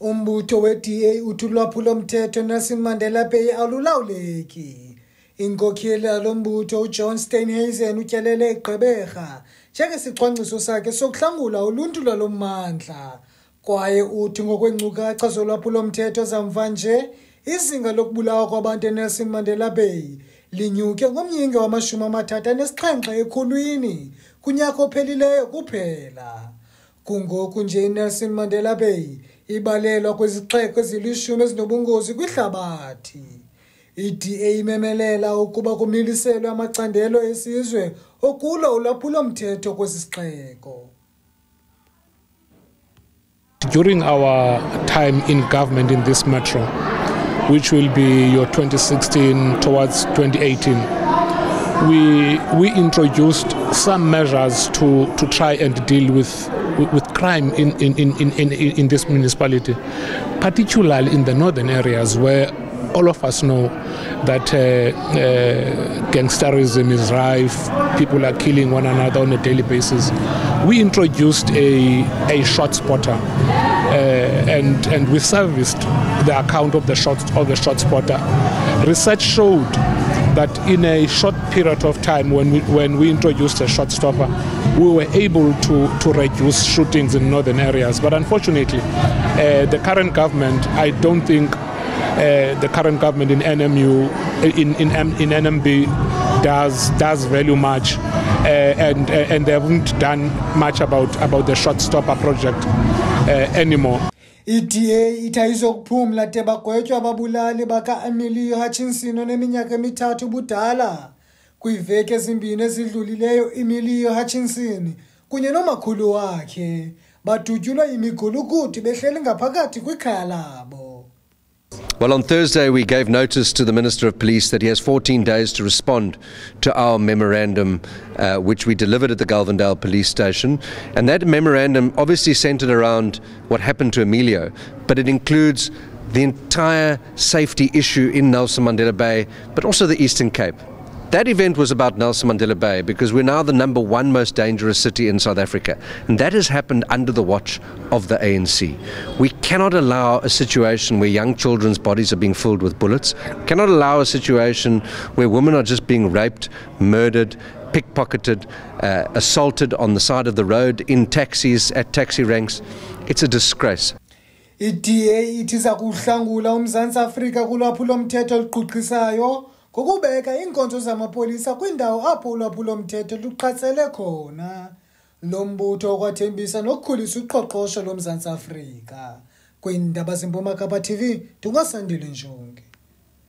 Umbutho we-DA uthi ulwaphulomthetho Nelson Mandela Bay alulawuleki. Inkokheli yalo mbutho uJohn Steenhuisen utyelele eGqeberha njengesicwangciso sakhe sokuhlangula uluntu lwalo mmandla. Kwaye uthi ngokweenkcukacha zolwaphulomthetho zamva nje izinga lokubulawa kwabantu eNelson Mandela Bay linyuke ngomyinge wama-37 ekhulwini kunyaka ophelileyo kuphela. Kungoku nje iNelson Mandela Bay ibalelwa kwizixeko ezilishumi ezinobungozi kwihlabathi. I-DA imemelela ukuba kumiliselwe amacandelo esizwe okulwa ulwaphulomthetho kwesi sixeko. During our time in government in this metro, which will be your 2016 towards 2018, we introduced some measures to try and deal with crime in this municipality, particularly in the northern areas where all of us know that gangsterism is rife, people are killing one another on a daily basis. We introduced a shot spotter and we serviced the account of the shot spotter. Research showed that in a short period of time when we introduced a shot stopper, we were able to reduce shootings in northern areas. But unfortunately, the current government, I don't think the current government in NMU, in NMB does value much, and they haven't done much about the shot stopper project anymore. I-DA itayizokuphumla de bagwetywa ababulali baka-Emilio Hutchinson oneminyaka emithathu budala. Kwiiveki ezimbini ezidlulileyo Emilio Hutchinson kunye nomakhulu wakhe badutyulwa imigulukudu behleli ngaphakathi kwikhaya labo. Well, on Thursday, we gave notice to the Minister of Police that he has 14 days to respond to our memorandum, which we delivered at the Galvindale Police Station. And that memorandum obviously centered around what happened to Emilio, but it includes the entire safety issue in Nelson Mandela Bay, but also the Eastern Cape. That event was about Nelson Mandela Bay because we're now the #1 most dangerous city in South Africa, and that has happened under the watch of the ANC. We cannot allow a situation where young children's bodies are being filled with bullets, cannot allow a situation where women are just being raped, murdered, pickpocketed, assaulted on the side of the road, in taxis, at taxi ranks. It's a disgrace. I-DA ithi iza kuhlangula uMzantsi Afrika kulwaphulomthetho oluquqisayo ngokubeka iinkonzo zamapolisa kwindawo apho ulwaphulomthetho luqhatsele khona. Lo mbutho okwathembisa nokukhulisa uqoqosho loMzantsi Afrika. Kwiindaba zeMpuma Kapa TV, ndinguSandile Njonge.